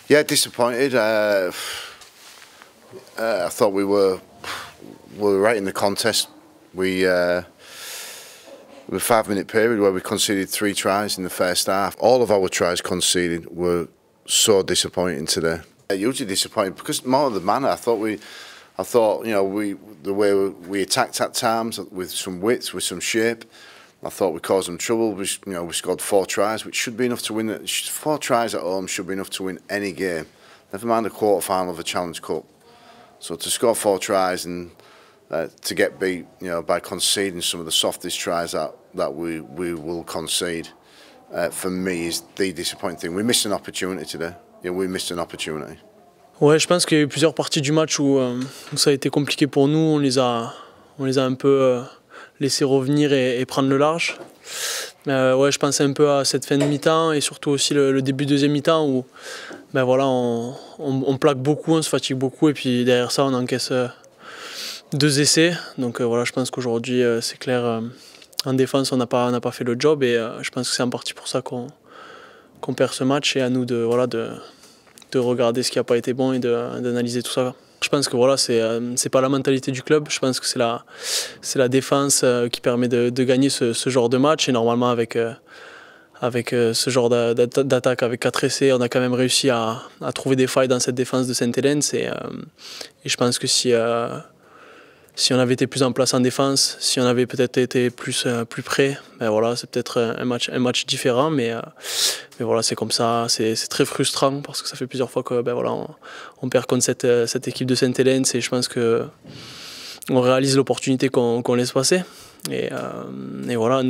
Yeah, disappointed. I thought we were right in the contest. We a 5-minute period where we conceded 3 tries in the first half. All of our tries conceded were so disappointing today. Hugely disappointing because more of the manner. I thought the way we attacked at times with some width, with some shape. I thought we caused them trouble. We scored 4 tries, which should be enough to win. 4 tries at home should be enough to win any game. Never mind a quarter-final of a Challenge Cup. So to score 4 tries and to get beat, by conceding some of the softest tries that we will concede, for me is the disappointing thing. We missed an opportunity today. Yeah, we missed an opportunity. Ouais, je pense qu'il y a eu plusieurs parties du match où ça a été compliqué pour nous. On les a un peu laissés revenir et prendre le large. Ouais, je pensais un peu à cette fin de mi-temps et surtout aussi le début de deuxième mi-temps où on plaque beaucoup, on se fatigue beaucoup et puis derrière ça on encaisse 2 essais. Donc voilà, je pense qu'aujourd'hui c'est clair, en défense on n'a pas fait le job et je pense que c'est en partie pour ça qu'on perd ce match et à nous de regarder ce qui n'a pas été bon et d'analyser tout ça. Je pense que voilà, c'est pas la mentalité du club. Je pense que c'est la défense qui permet de gagner ce genre de match. Et normalement, avec ce genre d'attaque, avec 4 essais, on a quand même réussi à trouver des failles dans cette défense de Saint-Helens. Et je pense que si on avait été plus en place en défense, si on avait peut-être été plus près, voilà, c'est peut-être un match différent. Mais voilà, c'est comme ça, c'est très frustrant parce que ça fait plusieurs fois que on perd contre cette équipe de Saint-Helens et je pense qu'on réalise l'opportunité qu'on laisse passer. Et voilà, à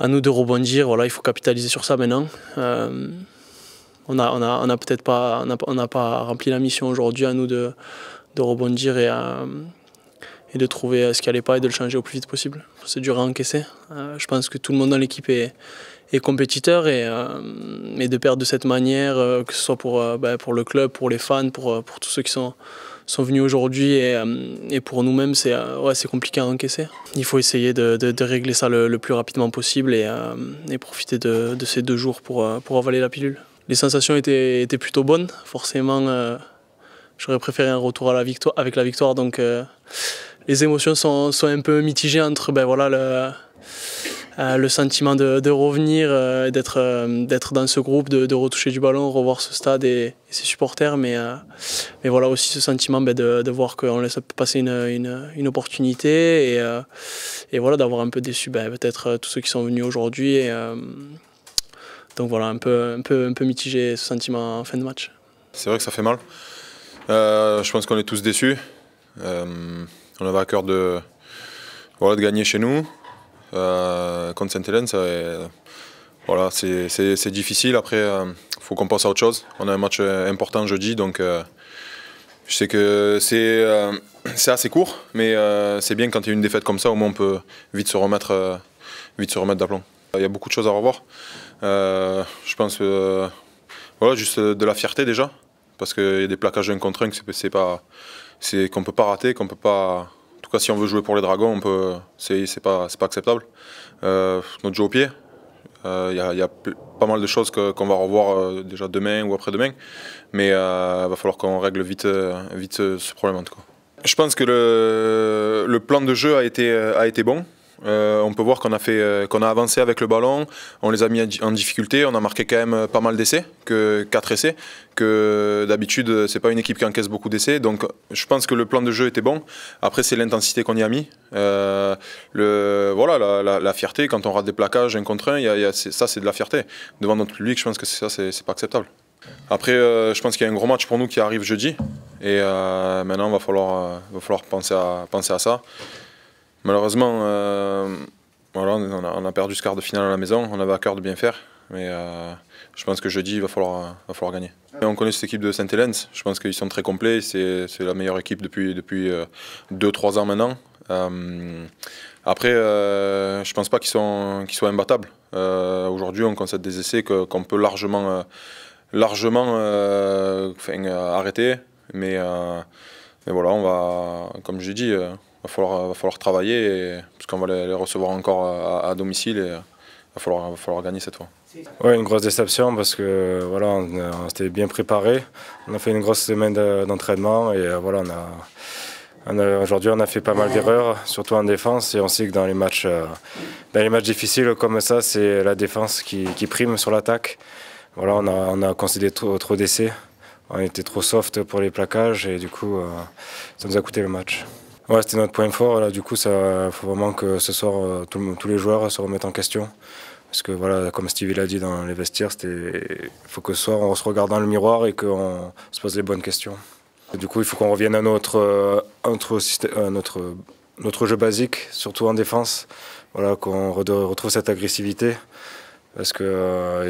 nous de rebondir. Voilà, il faut capitaliser sur ça maintenant. On n'a peut-être pas, on n'a pas rempli la mission aujourd'hui. À nous de rebondir et de trouver ce qui n'allait pas et de le changer au plus vite possible. C'est dur à encaisser. Je pense que tout le monde dans l'équipe est compétiteur et de perdre de cette manière, que ce soit pour le club, pour les fans, pour tous ceux qui sont venus aujourd'hui et pour nous-mêmes, c'est compliqué à encaisser. Il faut essayer de régler ça le plus rapidement possible et profiter de ces 2 jours pour avaler la pilule. Les sensations étaient plutôt bonnes. Forcément, j'aurais préféré un retour avec la victoire. Donc les émotions sont un peu mitigées entre le sentiment de revenir, d'être dans ce groupe, de retoucher du ballon, revoir ce stade et ses supporters, mais voilà aussi ce sentiment de voir qu'on laisse passer une opportunité et voilà, d'avoir un peu déçu peut-être tous ceux qui sont venus aujourd'hui. Donc voilà, un peu mitigé ce sentiment en fin de match. C'est vrai que ça fait mal. Je pense qu'on est tous déçus. On avait à cœur de gagner chez nous. Contre Saint-Helens, voilà, c'est difficile. Après, faut qu'on pense à autre chose. On a un match important jeudi, donc je sais que c'est assez court, mais c'est bien quand il y a une défaite comme ça, au moins on peut vite se remettre d'aplomb. Il y a beaucoup de choses à revoir. Je pense voilà, juste de la fierté déjà, parce qu'il y a des plaquages 1 contre 1 qu'on ne peut pas rater, qu'on peut pas. En tout cas, si on veut jouer pour les Dragons, c'est pas acceptable. Notre jeu au pied, il y a pas mal de choses qu'on va revoir déjà demain ou après-demain, mais il va falloir qu'on règle vite ce problème en tout cas. Je pense que le plan de jeu a été bon. On peut voir qu'on a avancé avec le ballon, on les a mis en difficulté, on a marqué quand même pas mal d'essais, que 4 essais, que d'habitude c'est pas une équipe qui encaisse beaucoup d'essais, donc je pense que le plan de jeu était bon. Après c'est l'intensité qu'on y a mis, voilà, la fierté quand on rate des plaquages 1 contre 1, ça c'est de la fierté. Devant notre public, je pense que c'est pas acceptable. Après je pense qu'il y a un gros match pour nous qui arrive jeudi et maintenant il va falloir penser à ça. Malheureusement, voilà, on a perdu ce quart de finale à la maison, on avait à cœur de bien faire, mais je pense que jeudi il va falloir gagner. Et on connaît cette équipe de Saint-Helens, je pense qu'ils sont très complets, c'est la meilleure équipe depuis 2-3 ans maintenant. Après, je pense pas qu'ils soient imbattables. Aujourd'hui on concède des essais qu'on peut largement arrêter, mais voilà, on va, comme j'ai dit, va falloir travailler parce qu'on va les recevoir encore à domicile et va falloir gagner cette fois. Ouais, une grosse déception parce que voilà, on s'était bien préparé. On a fait une grosse semaine d'entraînement et voilà, aujourd'hui on a fait pas mal d'erreurs, surtout en défense, et on sait que dans les matchs difficiles comme ça, c'est la défense qui prime sur l'attaque. Voilà, on a concédé trop d'essais, on était trop soft pour les plaquages et du coup ça nous a coûté le match. Ouais, c'était notre point fort, là, du coup il faut vraiment que ce soir tous les joueurs se remettent en question. Parce que voilà, comme Stevie l'a dit dans les vestiaires, il faut que ce soir on se regarde dans le miroir et qu'on se pose les bonnes questions. Et du coup, il faut qu'on revienne à notre jeu basique, surtout en défense. Voilà, qu'on retrouve cette agressivité et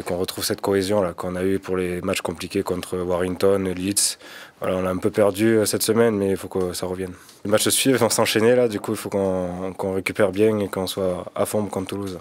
qu'on retrouve cette cohésion là, qu'on a eue pour les matchs compliqués contre Warrington, Leeds. Voilà, on a un peu perdu cette semaine, mais il faut que ça revienne. Les matchs suivent, vont s'enchaîner là, du coup il faut qu'on récupère bien et qu'on soit à fond contre Toulouse.